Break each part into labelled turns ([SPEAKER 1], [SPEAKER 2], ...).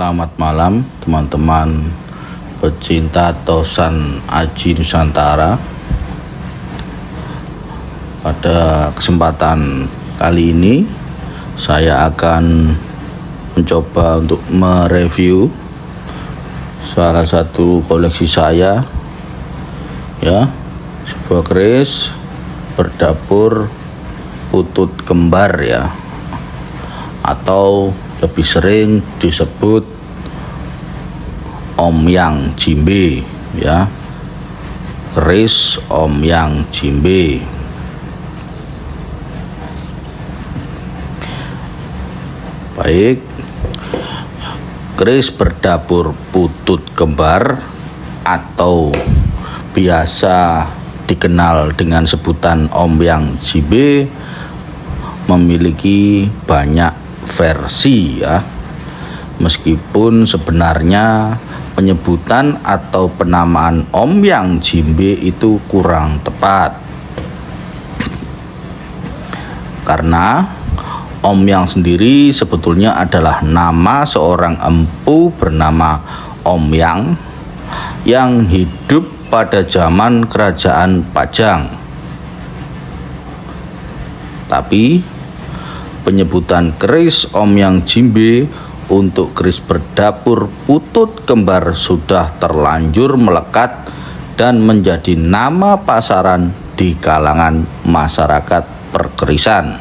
[SPEAKER 1] Selamat malam teman-teman pecinta Tosan Aji Nusantara. Pada kesempatan kali ini saya akan mencoba untuk mereview salah satu koleksi saya, ya, sebuah keris berdapur putut kembar, ya, atau lebih sering disebut Omyang Jimbe, ya, keris Omyang Jimbe. Baik, keris berdapur putut kembar atau biasa dikenal dengan sebutan Omyang Jimbe memiliki banyak versi, ya, meskipun sebenarnya penyebutan atau penamaan Omyang Jimbe itu kurang tepat, karena Omyang sendiri sebetulnya adalah nama seorang empu bernama Omyang yang hidup pada zaman kerajaan Pajang. Tapi penyebutan keris Omyang Jimbe untuk keris berdapur putut kembar sudah terlanjur melekat dan menjadi nama pasaran di kalangan masyarakat perkerisan.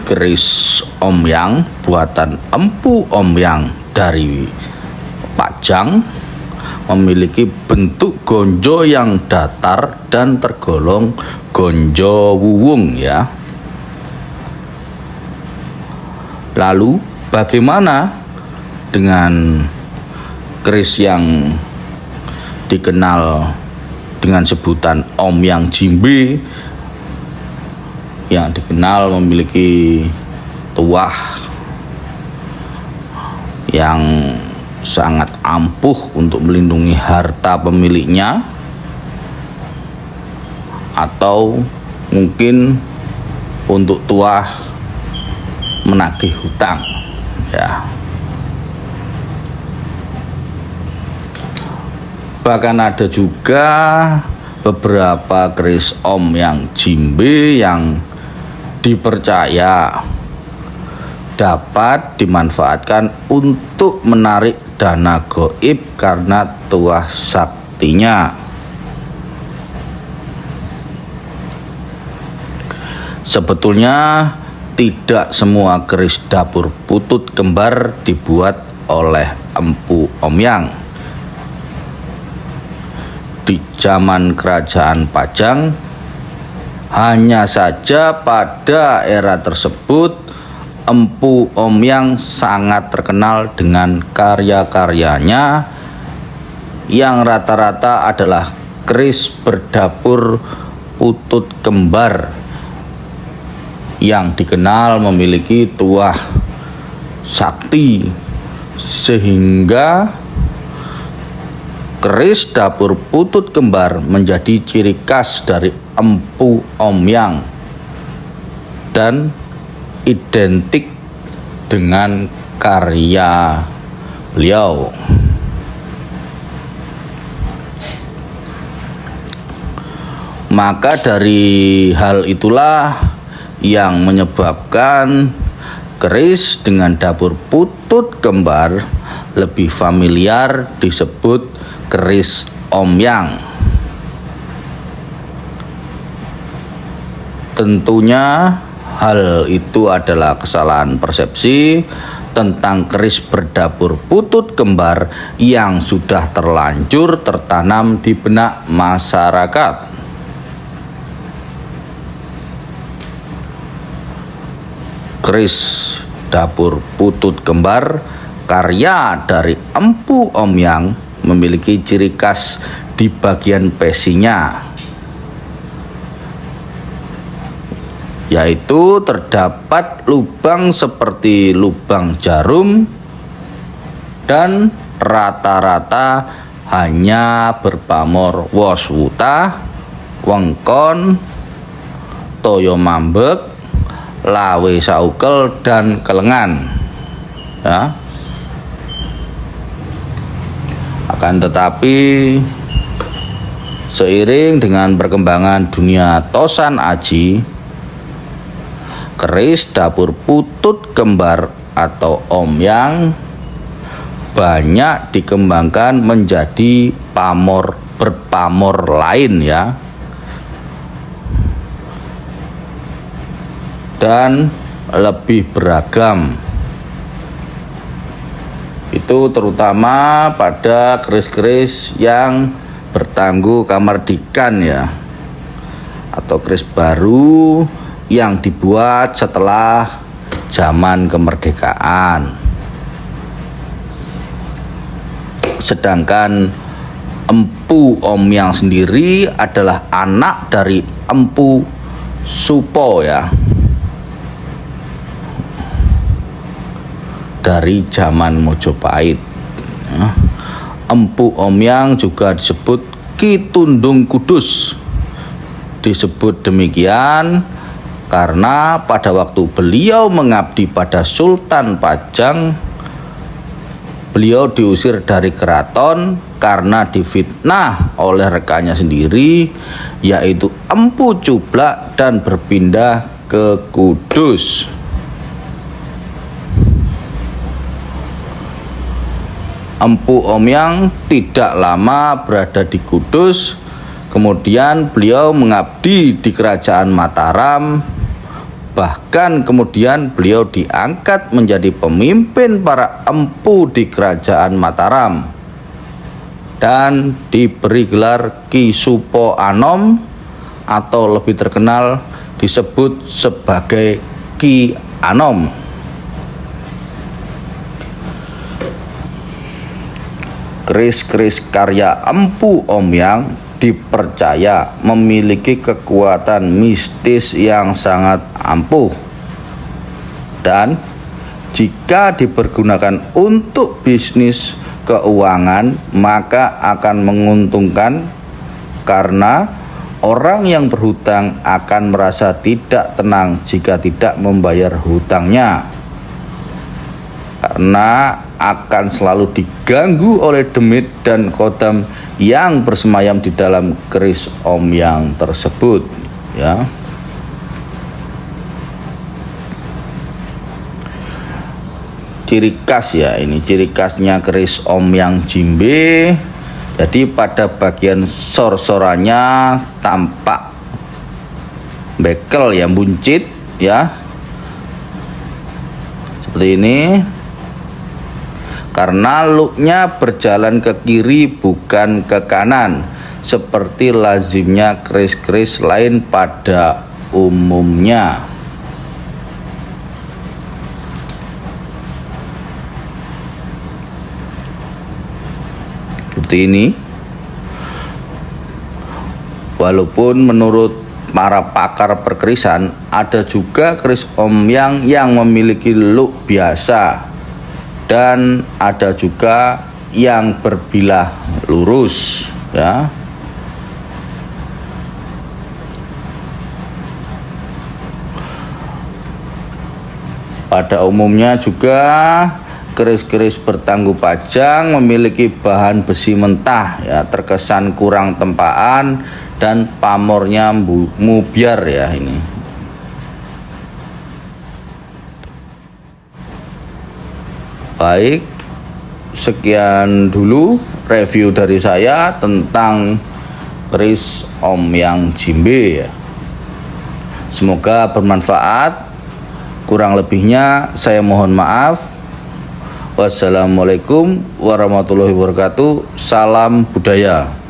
[SPEAKER 1] Keris Omyang buatan Empu Omyang dari Pajang memiliki bentuk gonjo yang datar dan tergolong gonjo wuwung, ya. Lalu bagaimana dengan keris yang dikenal dengan sebutan Omyang Jimbe, yang dikenal memiliki tuah yang sangat ampuh untuk melindungi harta pemiliknya, atau mungkin untuk tuah menagih hutang, ya. Bahkan ada juga beberapa keris Omyang Jimbe yang dipercaya dapat dimanfaatkan untuk menarik dana gaib karena tuah saktinya. Sebetulnya tidak semua keris dapur putut kembar dibuat oleh Empu Omyang. Di zaman kerajaan Pajang, hanya saja pada era tersebut Empu Omyang sangat terkenal dengan karya-karyanya yang rata-rata adalah keris berdapur putut kembar yang dikenal memiliki tuah sakti, sehingga keris dapur putut kembar menjadi ciri khas dari Empu Omyang dan identik dengan karya beliau. Maka dari hal itulah yang menyebabkan keris dengan dapur putut kembar lebih familiar disebut keris Omyang. Tentunya hal itu adalah kesalahan persepsi tentang keris berdapur putut kembar yang sudah terlanjur tertanam di benak masyarakat. Keris dapur putut kembar karya dari Empu Omyang memiliki ciri khas di bagian pesinya, yaitu terdapat lubang seperti lubang jarum dan rata-rata hanya berpamor wos wuta, wengkon, toyo mambek, lawe saukel dan kelengan. Ya. Akan tetapi seiring dengan perkembangan dunia tosan aji, keris dapur putut kembar atau omyang banyak dikembangkan menjadi pamor berpamor lain ya, dan lebih beragam. Itu terutama pada keris-keris yang bertangguh kamardikan ya, atau keris baru yang dibuat setelah zaman kemerdekaan. Sedangkan Empu Omyang sendiri adalah anak dari Empu Supo ya, dari zaman Mojopahit. Empu Omyang juga disebut Ki Tundung Kudus. Disebut demikian karena pada waktu beliau mengabdi pada Sultan Pajang, beliau diusir dari keraton karena difitnah oleh rekannya sendiri, yaitu Empu Cublak, dan berpindah ke Kudus. Empu Omyang tidak lama berada di Kudus, kemudian beliau mengabdi di Kerajaan Mataram. Bahkan kemudian beliau diangkat menjadi pemimpin para empu di Kerajaan Mataram dan diberi gelar Ki Supo Anom, atau lebih terkenal disebut sebagai Ki Anom. Keris-keris karya Empu Omyang dipercaya memiliki kekuatan mistis yang sangat ampuh, dan jika dipergunakan untuk bisnis keuangan maka akan menguntungkan, karena orang yang berhutang akan merasa tidak tenang jika tidak membayar hutangnya, karena akan selalu diganggu oleh demit dan kodam yang bersemayam di dalam keris Omyang tersebut ya. Ciri khas ya, ini ciri khasnya keris Omyang Jimbe. Jadi pada bagian sor-sorannya tampak bekel ya, buncit ya, seperti ini, karena luknya berjalan ke kiri bukan ke kanan seperti lazimnya keris-keris lain pada umumnya. Seperti ini. Walaupun menurut para pakar perkerisan ada juga keris Omyang yang memiliki look biasa, dan ada juga yang berbilah lurus ya. Pada umumnya juga keris-keris bertangguh pajang memiliki bahan besi mentah ya, terkesan kurang tempaan dan pamornya mubiar ya ini. Baik, sekian dulu review dari saya tentang keris Omyang Jimbe ya. Semoga bermanfaat. Kurang lebihnya saya mohon maaf. Wassalamualaikum warahmatullahi wabarakatuh. Salam budaya.